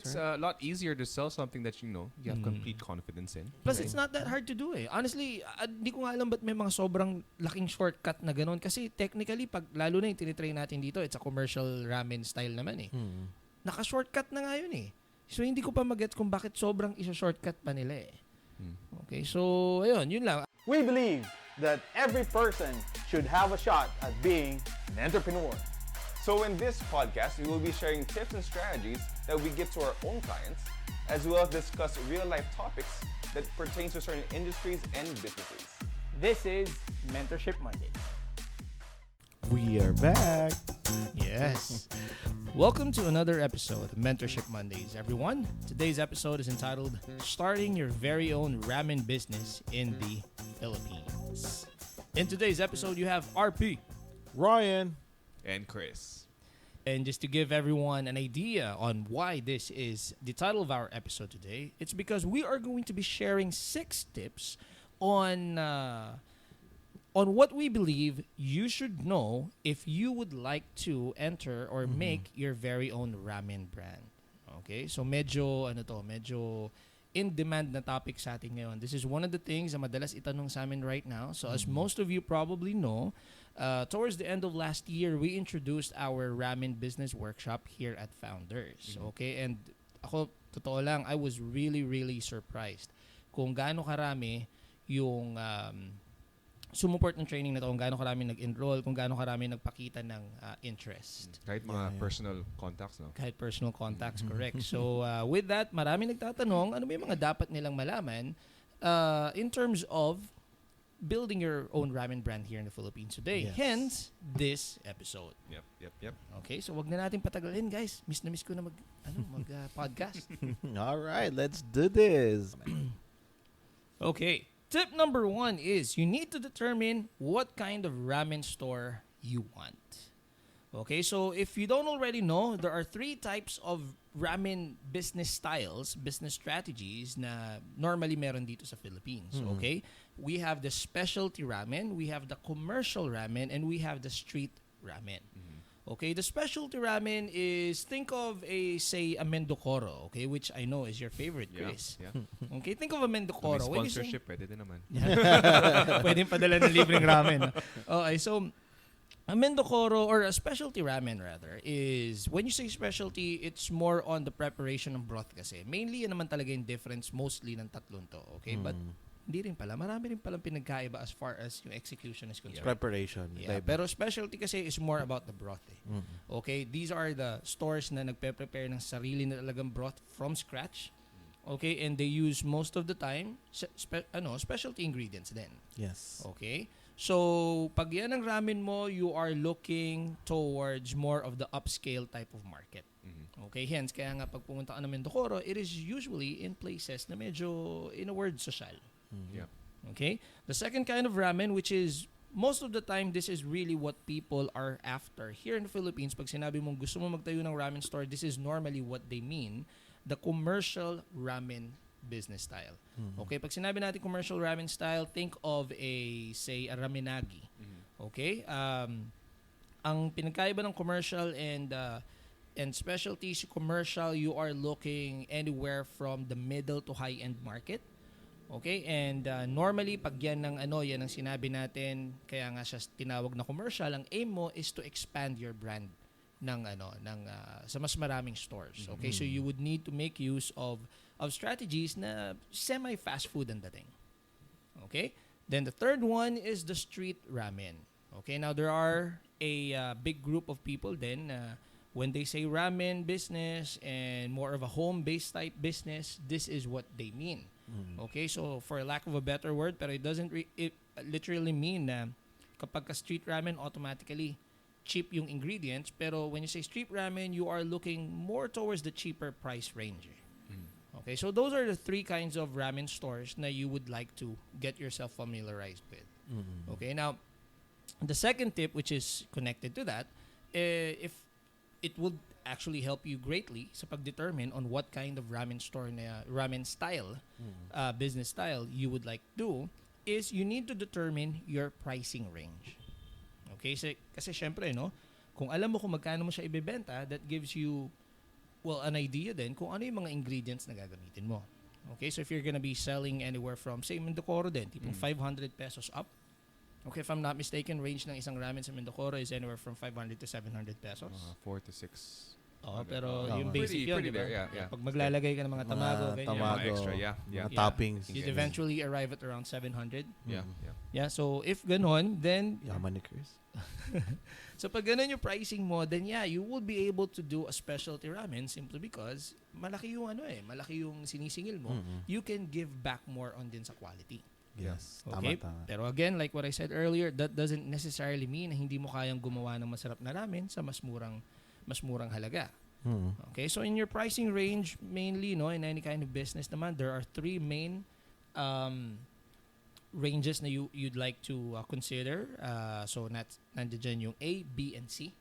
It's a lot easier to sell something that you have complete confidence in. Plus, it's not that hard to do eh. Honestly, hindi ko nga alam ba't may mga sobrang laking shortcut na ganun. Kasi technically, lalo na yung tinitry natin dito, it's a commercial ramen style naman eh. Naka-shortcut na nga yun eh. So, hindi ko pa mag-gets kung bakit sobrang isa-shortcut pa nila eh. Okay, so, ayun, yun lang. We believe that every person should have a shot at being an entrepreneur. So in this podcast, we will be sharing tips and strategies that we give to our own clients, as well as discuss real-life topics that pertain to certain industries and businesses. This is Mentorship Monday. We are back. Yes. Welcome to another episode of Mentorship Mondays, everyone. Today's episode is entitled Starting Your Very Own Ramen Business in the Philippines. In today's episode, you have RP, Ryan. And Chris. And just to give everyone an idea on why this is the title of our episode today, it's because we are going to be sharing 6 tips on what we believe you should know if you would like to enter or make your very own ramen brand. Okay? So medyo in demand na topic sa atin ngayon. This is one of the things na madalas itanong sa amin right now. So as most of you probably know, towards the end of last year, we introduced our ramen business workshop here at Founders. Okay? And ako, totoo lang, I was really, really surprised kung gaano karami yung sumuport ng training na to, kung gaano karami nag-enroll, kung gaano karami nagpakita ng interest. Kahit mga personal contacts, no? Kahit personal contacts, correct. So, with that, marami nagtatanong, ano ba yung mga dapat nilang malaman in terms of building your own ramen brand here in the Philippines today. Yes. Hence, this episode. Yep. Okay, so wag na natin patagalin, guys. Miss na miss ko na podcast. All right, let's do this. Okay. Tip number 1 is you need to determine what kind of ramen store you want. Okay, so if you don't already know, there are 3 types of ramen business styles, business strategies na normally meron dito sa Philippines. Okay, we have the specialty ramen, we have the commercial ramen, and we have the street ramen. Okay, the specialty ramen is, think of a Mendocoro, okay, which I know is your favorite, Chris. Yeah. Okay, think of a Mendocoro. May sponsorship, pwede din naman. Pwede padala ng libreng ramen. Okay, so a Mendocoro or a specialty ramen rather is, when you say specialty, it's more on the preparation ng broth kasi. Mainly, yan naman talaga yung difference mostly ng tatlong to. Okay, but hindi rin pala. Marami rin palang pinagkaiba as far as yung execution is concerned. Preparation. Yeah, pero specialty kasi is more about the broth eh. Okay, these are the stores na nagpe-prepare ng sarili na talagang broth from scratch. Okay, and they use most of the time specialty ingredients then. Yes. Okay? So, pag yan ang ramen mo, you are looking towards more of the upscale type of market. Okay, hence, kaya nga pag pumunta ka ng Mendocoro, it is usually in places na medyo, in a word, social. Yeah. Okay? The second kind of ramen, which is, most of the time, this is really what people are after. Here in the Philippines, pag sinabi mong gusto mo magtayo ng ramen store, this is normally what they mean, the commercial ramen business style. Okay, pag sinabi natin commercial ramen style, think of a ramenagi. Okay? Ang pinagkaiba ng commercial and specialties, commercial, you are looking anywhere from the middle to high-end market. Okay? And normally, pag yan ang sinabi natin, kaya nga siya tinawag na commercial, ang aim mo is to expand your brand sa mas maraming stores. Okay? So you would need to make use of strategies na semi-fast food ang dating. Okay? Then the third one is the street ramen. Okay? Now there are a big group of people then when they say ramen business and more of a home-based type business, this is what they mean. Okay? So for lack of a better word, pero it doesn't it literally mean na kapag ka street ramen, automatically cheap yung ingredients, pero when you say street ramen, you are looking more towards the cheaper price range. Okay, so those are the 3 kinds of ramen stores na you would like to get yourself familiarized with. Okay, now, the second tip, which is connected to that, if it would actually help you greatly sa pag-determine on what kind of ramen store na ramen style, business style you would like to do, is you need to determine your pricing range. Okay, kasi syempre, no, kung alam mo kung magkano mo siya ibebenta, that gives you well, an idea din kung ano yung mga ingredients na gagamitin mo. Okay, so if you're gonna be selling anywhere from, say, Mindocoro din, tipong 500 pesos up. Okay, if I'm not mistaken, range ng isang ramen sa Mindocoro is anywhere from 500 to 700 pesos. 4 to 6. Oo, pero Tama. yung basic yun, Pretty di ba? there, yeah. Pag maglalagay ka ng mga tamago, ganyan. tamago, extra, mga Yeah. toppings. You'd eventually arrive at around 700. Yeah, Mhm. yeah. Yeah, so if ganon, then Yaman ni Chris. so pag ganun yung pricing mo, then yeah, you will be able to do a specialty ramen simply because malaki yung malaki yung sinisingil mo. Mhm. You can give back more on din sa quality. Yes. Okay? Tama. Pero again, like what I said earlier, that doesn't necessarily mean na hindi mo kayang gumawa ng masarap na ramen sa mas murang halaga. Mhm. Okay? So in your pricing range, mainly no, in any kind of business naman, there are three main ranges na you'd like to consider. So nandiyan yung A, B, and C.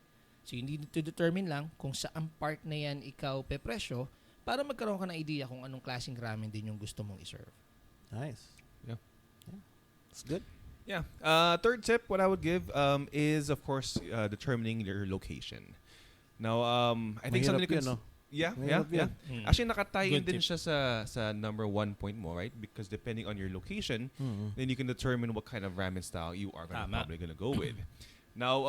So you need to determine lang kung saan part na yan ikaw pepresyo para magkaroon ka ng idea kung anong klaseng ramen din yung gusto mong iserve. Nice. Yeah. It's good. Yeah. Third tip, what I would give is, of course, determining your location. Now, I think something Mahirap you yun, can... no? Yeah, Mahirap yeah. yun. Actually, nakatayin Good din tip. siya sa number 1 point mo, right? Because depending on your location, Mhm. then you can determine what kind of ramen style you are Tama. probably gonna go with. Now,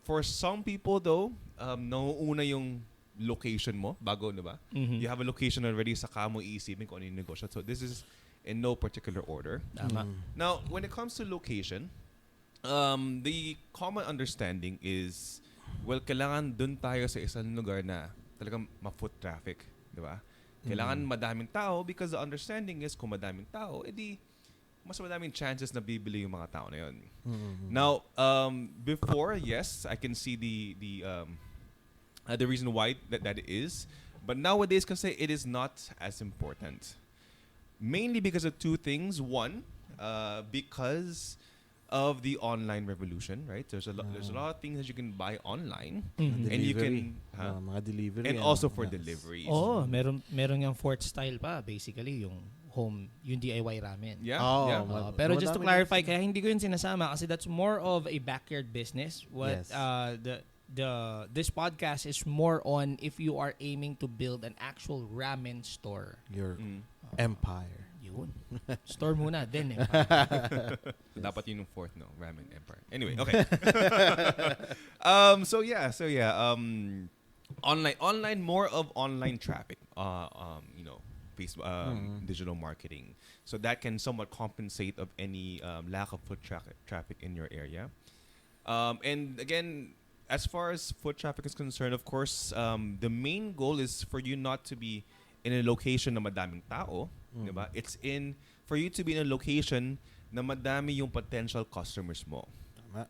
for some people though, nauuna yung location mo bago, di ba? Mhm. You have a location already, saka mo iisipin kung ano yung negosyo. So this is in no particular order. Tama. Mhm. Now, when it comes to location, the common understanding is, well, kailangan dun tayo sa isang lugar na talagang ma-foot traffic, di ba? Kailangan madaming tao because the understanding is kung madaming tao, edi mas madaming chances na bibili yung mga tao na yun. Mhm. Now, before, yes, I can see the reason why that is, but nowadays kasi it is not as important. Mainly because of two things. One, because of the online revolution, right? There's a lot of things that you can buy online, Mhm. and you Delivery. can, Mga delivery. and also for deliveries. Oh, meron yung fort style pa basically yung yung DIY ramen. Yeah, Oh, yeah. Pero just to madami clarify, din. kaya hindi ko yun sinasama kasi that's more of a backyard business. What Yes. this podcast is more on if you are aiming to build an actual ramen store. Your Mm. empire. Yun. Store muna, then Dapat yun yung fourth, no? Ramen Empire. Anyway, okay. So yeah. Online, more of online traffic. Facebook, digital marketing. So that can somewhat compensate of any lack of foot traffic in your area. And again, as far as foot traffic is concerned, of course, the main goal is for you not to be in a location na madaming tao, diba? It's for you to be in a location na madami yung potential customers mo. Tama.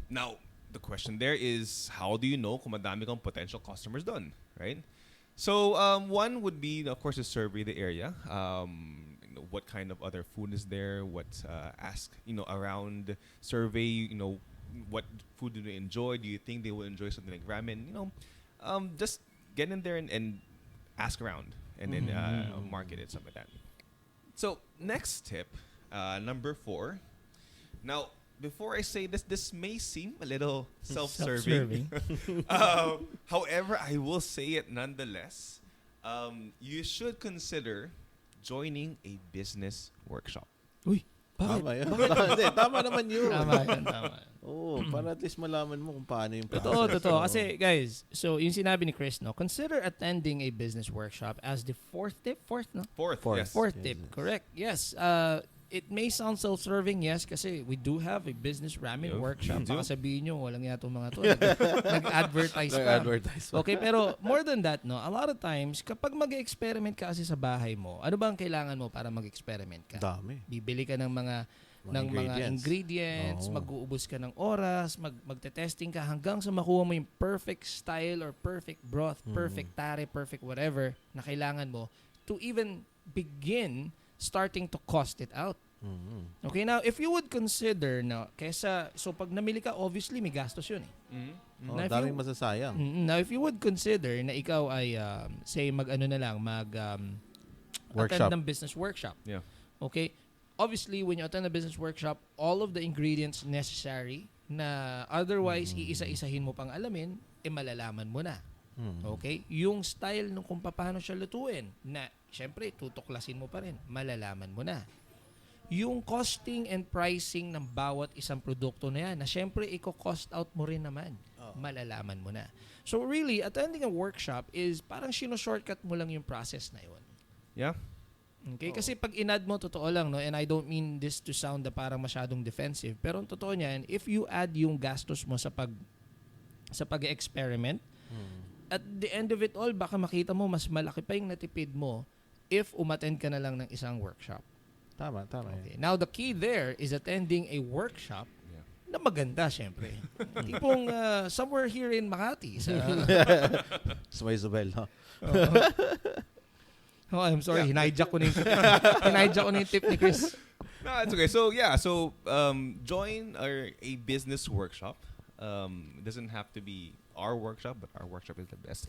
Now, the question there is, how do you know kung madami kang potential customers doon, right? So, one would be, of course, to survey the area. What kind of other food is there? Ask, around, survey, what food do they enjoy? Do you think they will enjoy something like ramen? Just get in there and ask around and then market it, something like that. So, next tip, number 4. Now, before I say this may seem a little self-serving. However, I will say it nonetheless. You should consider joining a business workshop. Uy, Tama bakit? yun. Hindi, tama naman yun. Tama yan. Oo, para at least malaman mo kung paano yung process. Totoo. Kasi, guys, so yung sinabi ni Chris, no, consider attending a business workshop as the fourth tip. Fourth, no? Fourth, Fourth. yes. Fourth Yes, tip, yes. correct. Yes. It may sound self-serving, yes, kasi we do have a business ramen Yeah, workshop. we do. Baka sabihin nyo, walang yatong mga to. Nag-advertise pa. Nag-advertise pa. Okay, pero more than that, no, a lot of times, kapag mag-experiment ka kasi sa bahay mo, ano ba ang kailangan mo para mag-experiment ka? Dami. Bibili ka ng mga ingredients, Oo. mag-uubos ka ng oras, magte-testing ka hanggang sa makuha mo yung perfect style or perfect broth, perfect tare, perfect whatever na kailangan mo to even begin starting to cost it out. Mhm. Okay, now, if you would consider, no, so pag namili ka, obviously, may gastos yun eh. Mhm. Oh, Now, if daming you- masasayang. Now, if you would consider na ikaw ay, say, Workshop. attend ng business workshop. Yeah. Okay? Obviously, when you attend a business workshop, all of the ingredients necessary na otherwise iisa-isahin mo pang alamin, malalaman mo na. Okay? Yung style nung kung paano siya lutuin, na syempre tutuklasin mo pa rin, malalaman mo na. Yung costing and pricing ng bawat isang produkto na yan, na syempre i-cost out mo rin naman, malalaman mo na. So really, attending a workshop is parang shortcut mo lang yung process na yun. Yeah. Okay? Kasi pag inad mo, totoo lang, no? And I don't mean this to sound na parang masyadong defensive, pero ang totoo niyan, if you add yung gastos mo sa pag-experiment, at the end of it all, baka makita mo mas malaki pa yung natipid mo if umattend ka na lang ng isang workshop. Tama. Okay. Now, the key there is attending a workshop na maganda, syempre. Tipong somewhere here in Makati. Sa Isabel, no? Oh, I'm sorry. Hinijack ko na yung tip ni Chris. No, it's okay. So join a business workshop. It doesn't have to be our workshop, but our workshop is the best.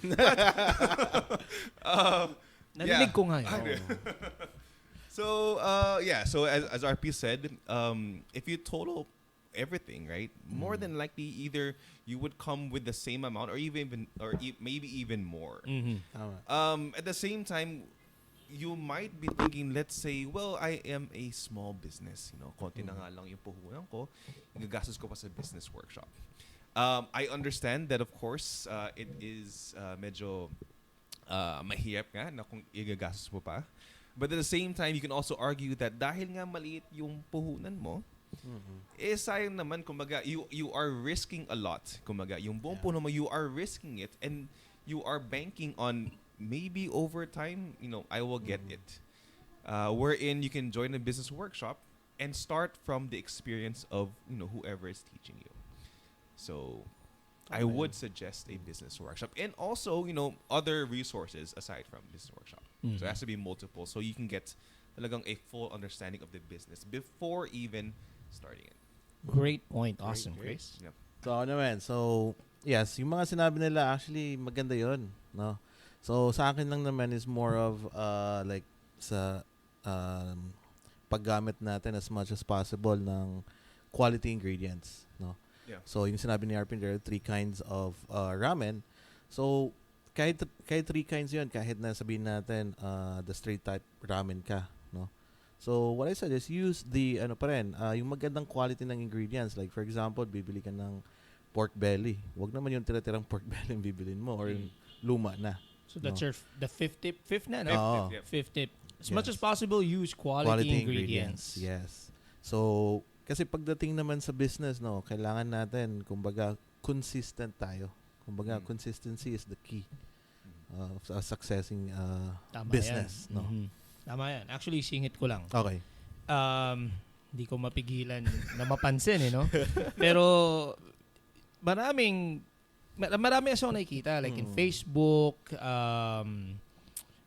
Narinig ko nga yun. So as RP said, if you total everything, right, more than likely either you would come with the same amount or maybe even more. At the same time, you might be thinking, let's say, well, I am a small business, konti na nga lang yung puhunan ko, igagastos ko pa sa business workshop. I understand that, of course, it is medyo mahirap nga na kung igagastos mo pa. But at the same time, you can also argue that dahil nga maliit yung puhunan mo, sayang naman, kumbaga, you are risking a lot. Kumbaga, yung buong puno mo, you are risking it and you are banking on maybe over time, I will get it. Wherein you can join a business workshop and start from the experience of, whoever is teaching you. So, I would suggest a business workshop. And also, other resources aside from business workshop. So, it has to be multiple. So, you can get talagang a full understanding of the business before even starting it. Great point. Awesome, Chris. Yeah. So, ano naman. So, yes, yung mga sinabi nila, actually, maganda yun. No? So, sa akin lang naman is more of, like, sa paggamit natin as much as possible ng quality ingredients. No? Yeah. So, yung sinabi ni Arpin, there are 3 kinds of ramen. So, kahit 3 kinds yun, kahit na sabihin natin the straight type ramen ka, no? So, what I suggest, use the, yung magandang quality ng ingredients. Like, for example, bibili ka ng pork belly. Huwag naman yung tira-tirang pork belly yung bibilin mo or yung luma na. So, that's the fifth tip? Fifth na, no? Oo. Fifth tip. As much as possible, use quality ingredients. Yes. So, kasi pagdating naman sa business, no, kailangan natin, kumbaga, consistent tayo. Kumbaga, consistency is the key of a successing business. Yan. No? Tama yan. Actually, singit ko lang. Okay. Hindi ko mapigilan na mapansin, no? Pero, marami ako nakikita. Like in Facebook,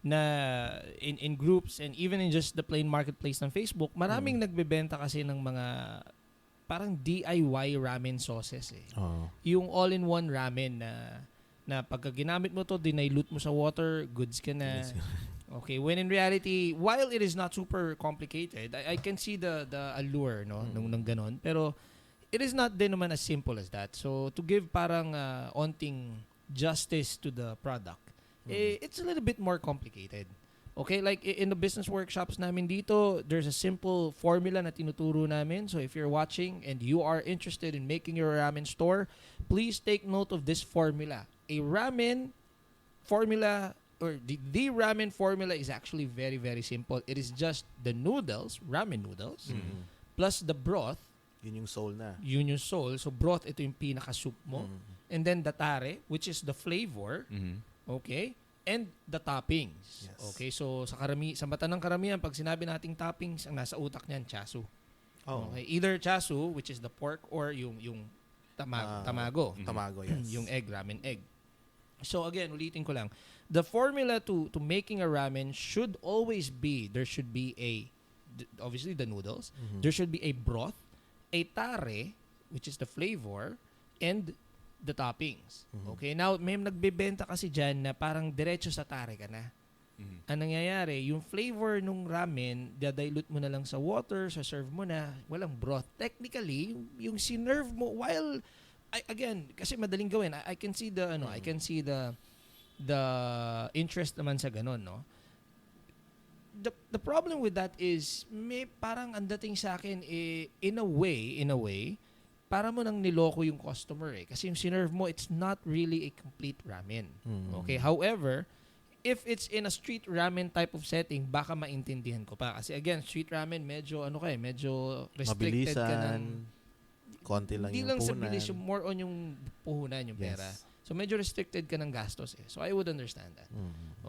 na in groups and even in just the plain marketplace ng Facebook, maraming nagbebenta kasi ng mga parang DIY ramen sauces eh. Yung all-in-one ramen na pagka ginamit mo to, dinilute mo sa water, goods ka na. Okay, when in reality, while it is not super complicated, I can see the allure nung ganon, pero it is not din naman as simple as that. So to give parang onting justice to the product, it's a little bit more complicated. Okay, like in the business workshops namin dito, there's a simple formula na tinuturo namin. So if you're watching and you are interested in making your ramen store, please take note of this formula. A ramen formula, or the ramen formula is actually very, very simple. It is just the noodles, ramen noodles, plus the broth. Yun yung soul na. Yun yung soul. So broth, ito yung pinaka-soup mo. And then the tare, which is the flavor. Okay? And the toppings. Yes. Okay, so sa mata ng karamihan, pag sinabi nating toppings, ang nasa utak niyan, chasu. Okay, either chasu, which is the pork, or yung tamago. Tamago, yes. Yung egg, ramen egg. So again, ulitin ko lang. The formula to making a ramen should always be, there should be obviously the noodles, there should be a broth, a tare, which is the flavor, and the toppings. Okay? Now, may nagbebenta kasi dyan na parang diretso sa tare ka na. Ang nangyayari, yung flavor nung ramen, dadilute mo na lang sa water, sa serve mo na, walang broth. Technically, yung sinerve mo, while, again, kasi madaling gawin, I can see the the interest naman sa ganun, no? The problem with that is may parang ang dating sa akin in a way para mo nang niloko yung customer kasi yung sinerve mo it's not really a complete ramen. Okay, however, if it's in a street ramen type of setting baka maintindihan ko pa kasi again street ramen medyo medyo restricted ka ng konti lang hindi yung lang sa puhunan. bilis, more on yung puhunan yung pera. So medyo restricted ka ng gastos so I would understand that.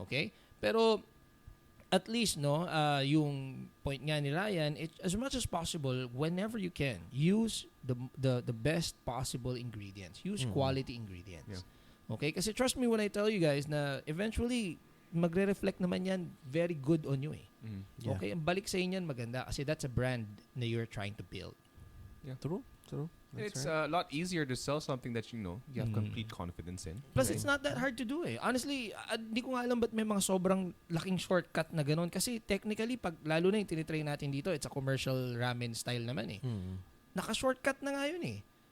Okay, pero at least yung point nga ni Ryan, as much as possible whenever you can use the best possible ingredients, use quality ingredients. Okay, kasi trust me when I tell you guys na eventually magre-reflect naman yan very good on you Okay, ang balik sa inyo yan maganda kasi that's a brand na you're trying to build. True. That's It's right. a lot easier to sell something that you have complete confidence in. Plus, it's not that hard to do Honestly, di ko nga alam ba't may mga sobrang laking shortcut na ganun. Kasi technically, lalo na yung tinitry natin dito, it's a commercial ramen style naman Naka-shortcut na nga yun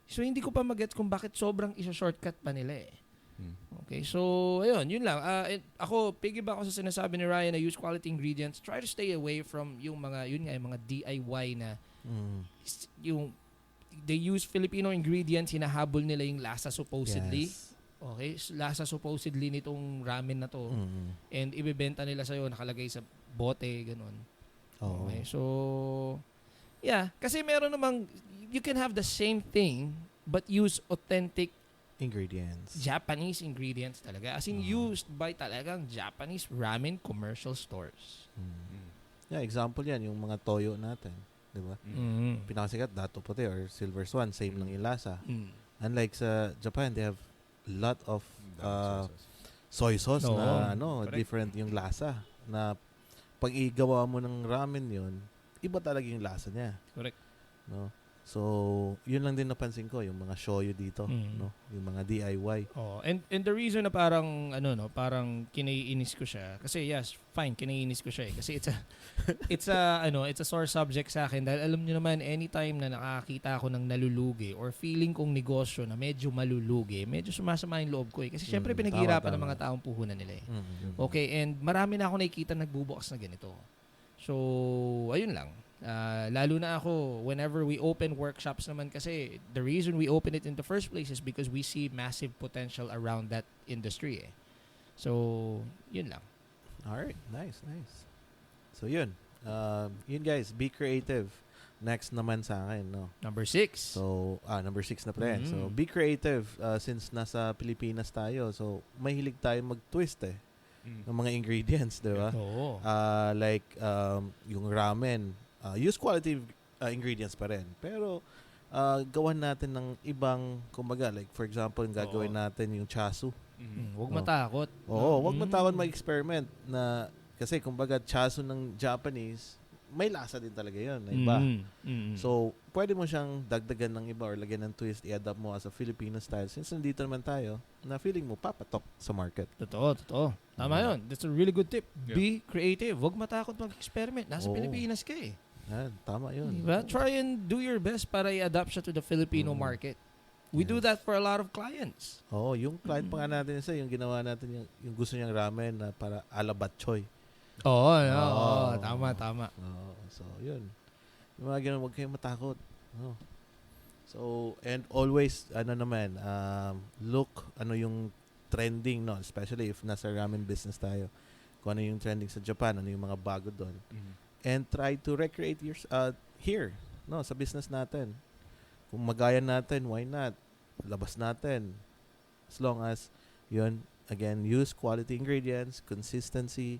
So, hindi ko pa mag-gets kung bakit sobrang isa-shortcut pa nila Okay, so, ayun, yun lang. Ako, piggyback ako sa sinasabi ni Ryan na use quality ingredients. Try to stay away from yung mga DIY na yung they use Filipino ingredients, hinahabol nila yung lasa supposedly. Yes. Okay, lasa supposedly nitong ramen na to. And ibebenta nila sa'yo, nakalagay sa bote, ganun. Okay, so, yeah. Kasi meron namang, you can have the same thing, but use authentic Ingredients. Japanese ingredients talaga. As in, used by talagang Japanese ramen commercial stores. Yeah, example yan, yung mga toyo natin. Diba? Pinakasikat, dato puti or silver swan, same lang yung lasa. Unlike sa Japan, they have lot of soy sauce na different yung lasa. Na pag igawa mo ng ramen yun, iba talaga yung lasa niya. Correct. No? So, yun lang din napansin ko, yung mga shoyu dito, no? Yung mga DIY. Oh, and the reason na parang parang kinaiinis ko siya kasi yes, fine, kinaiinis ko siya kasi it's a sore subject sa akin dahil alam niyo naman anytime na nakakita ako ng nalulugi or feeling kong negosyo na medyo malulugi, medyo sumasama yung loob ko kasi syempre pinaghihirapan ng mga taong puhunan nila Okay, and marami na ako nakikita nagbubukas na ganito. So, ayun lang. Lalo na ako, whenever we open workshops naman kasi, the reason we open it in the first place is because we see massive potential around that industry So, yun lang. Alright, nice. So, yun. Yun guys, be creative. Next naman sa akin, no? Number 6. So, number 6 na pala yan. So, be creative since nasa Pilipinas tayo. So, mahilig tayo mag-twist ng mga ingredients, di ba? Oo. Like, yung ramen, use quality ingredients pa rin. Pero, gawan natin ng ibang, kumbaga, like, for example, yung gagawin natin yung chasu. Huwag matakot. Oo, huwag matakot mag-experiment na, kasi, kumbaga, chasu ng Japanese, may lasa din talaga yun, na iba. So, pwede mo siyang dagdagan ng iba or lagyan ng twist, i-adapt mo as a Filipino style. Since nandito naman tayo, na feeling mo papatok sa market. Totoo. Tama yun. That's a really good tip. Be creative. Huwag matakot mag-experiment. Nasa Pilipinas ka Yan, tama yun. Diba? Try and do your best para i-adapt siya to the Filipino market. We do that for a lot of clients. Yung client pa nga natin isa, yung ginawa natin, yung gusto niyang ramen na para ala batchoy. Tama. So, yun. Yung mga ganun, huwag kayong matakot. So, and always, look, yung trending, no? Especially if nasa ramen business tayo. Kung ano yung trending sa Japan, ano yung mga bago doon. And try to recreate here, no? Sa business natin. Kung magaya natin, why not? Labas natin. As long as, yun, again, use quality ingredients, consistency,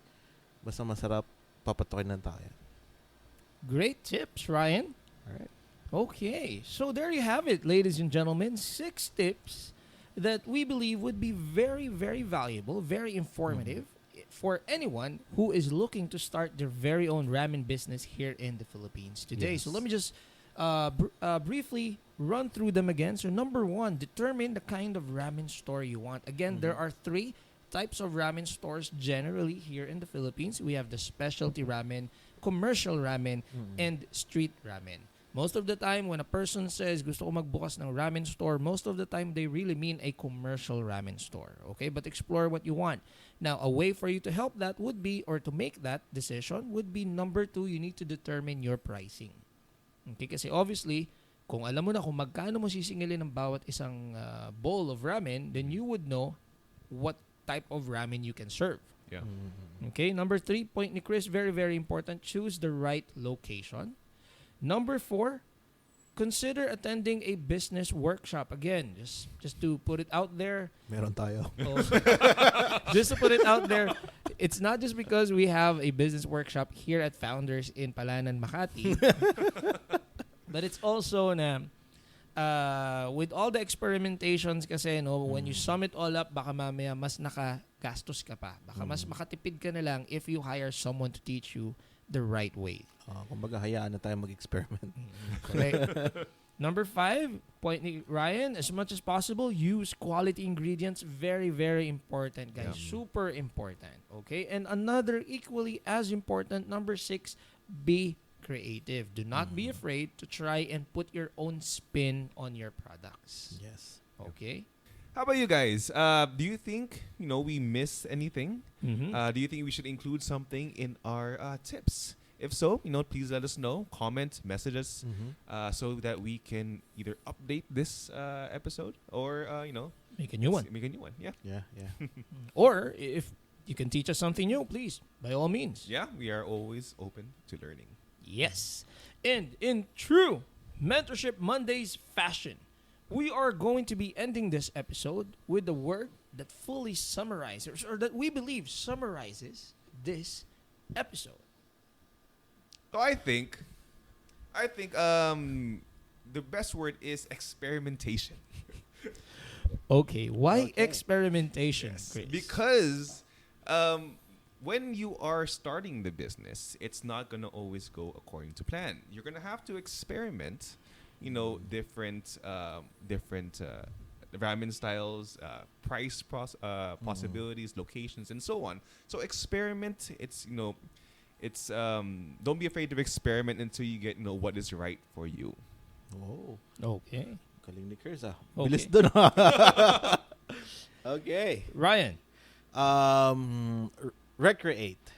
basta masarap, papatokin ng tayo. Great tips, Ryan. Alright. Okay, so there you have it, ladies and gentlemen. 6 tips that we believe would be very, very valuable, very informative for anyone who is looking to start their very own ramen business here in the Philippines today. Yes. So let me just briefly run through them again. So number 1, determine the kind of ramen store you want. Again, there are 3 types of ramen stores generally here in the Philippines. We have the specialty ramen, commercial ramen, and street ramen. Most of the time, when a person says, gusto ko magbukas ng ramen store, most of the time, they really mean a commercial ramen store. Okay? But explore what you want. Now, a way for you to help that would be, or to make that decision, would be number 2, you need to determine your pricing. Okay? Kasi obviously, kung alam mo na kung magkano mo sisingilin ng bawat isang bowl of ramen, then you would know what type of ramen you can serve. Yeah. Okay? Number 3, point ni Chris, very, very important. Choose the right location. Number 4, consider attending a business workshop. Again, just to put it out there. Meron tayo. Just to put it out there, it's not just because we have a business workshop here at Founders in Palanan, Makati. But it's also na with all the experimentations kasi when you sum it all up, baka mamaya mas nakagastos ka pa. Baka mas makatipid ka na lang if you hire someone to teach you the right way. Kumbaga, hayaan na tayo mag-experiment. Correct. Number 5, point ni Ryan, as much as possible, use quality ingredients. Very, very important, guys. Yeah. Super important. Okay? And another equally as important, number 6, be creative. Do not be afraid to try and put your own spin on your products. Yes. Okay? How about you guys? Do you think we missed anything? Do you think we should include something in our tips? If so, please let us know. Comment, message us, so that we can either update this episode or Make a new one. Make a new one. Yeah. Yeah. Or if you can teach us something new, please, by all means. Yeah, we are always open to learning. Yes. And in true Mentorship Mondays fashion, we are going to be ending this episode with the word that fully summarizes, or that we believe summarizes this episode. So I think the best word is experimentation. Okay, why Okay. experimentation, Chris? Because when you are starting the business, it's not going to always go according to plan. You're going to have to experiment, different ramen styles, price possibilities, locations, and so on. So experiment. It's don't be afraid to experiment until you get what is right for you. Oh. Okay. Galing ni Chris, Okay. Bilis dun, Okay. Ryan, Recreate.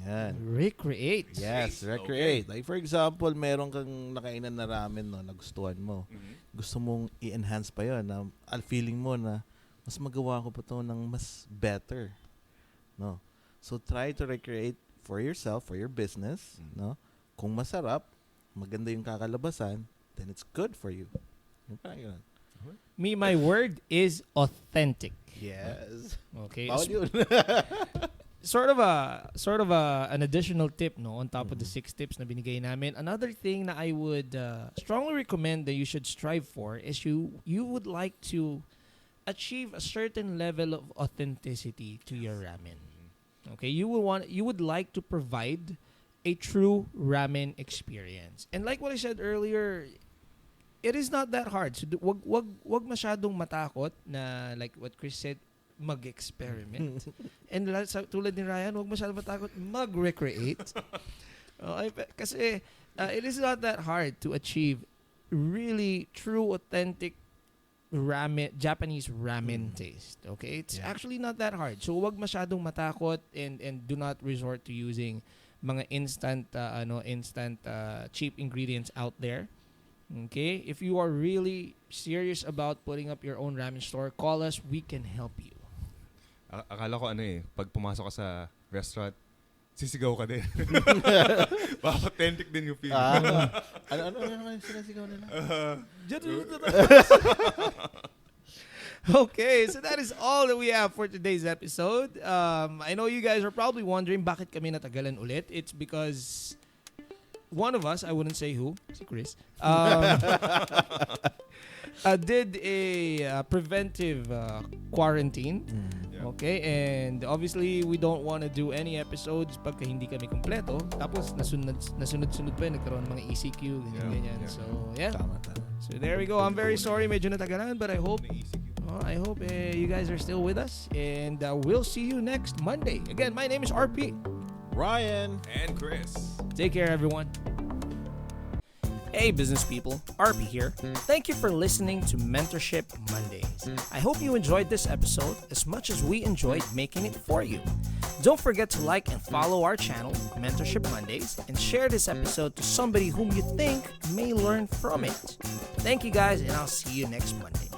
Yan. recreate. Yes, Okay. recreate. Like for example, meron kang nakainan na ramen na nagustuhan mo. Gusto mong i-enhance pa yun. Na, feeling mo na mas magawa ko pa to ng mas better. No? So try to recreate for yourself, for your business. No? Kung masarap, maganda yung kakalabasan, then it's good for you. Yung parang yun. Me, my word is authentic. Yes. Okay. Bawal yun. Sort of an additional tip on top of the 6 tips na binigay namin. Another thing na I would strongly recommend that you should strive for is you would like to achieve a certain level of authenticity to your ramen. Okay, you would like to provide a true ramen experience. And like what I said earlier, it is not that hard. So wag masyadong matakot na, like what Chris said, mag-experiment. And tulad ni Ryan, wag masyadong matakot mag-recreate. Kasi it is not that hard to achieve really true, authentic ramen, Japanese ramen taste. Okay? It's actually not that hard. So wag masyadong matakot and do not resort to using mga instant cheap ingredients out there. Okay? If you are really serious about putting up your own ramen store, call us. We can help you. Akala ko pag pumasok ka sa restaurant, sisigaw ka din. Baka authentic din yung feeling. Ano yung sinasigaw nila? Okay, so that is all that we have for today's episode. I know you guys are probably wondering bakit kami natagalan ulit. It's because one of us, I wouldn't say who, si Chris, did a preventive quarantine. Okay, and obviously we don't want to do any episodes pagka hindi kami kompleto. Tapos nasunod-sunod pa yun, nagkaroon ng mga ECQ, ganyan. So, yeah. Tama. So there we go. I'm very sorry, medyo natagalan, but I hope you guys are still with us, and we'll see you next Monday. Again, my name is RP. Ryan. And Chris. Take care, everyone. Hey business people, RP here. Thank you for listening to Mentorship Mondays. I hope you enjoyed this episode as much as we enjoyed making it for you. Don't forget to like and follow our channel, Mentorship Mondays, and share this episode to somebody whom you think may learn from it. Thank you guys, and I'll see you next Monday.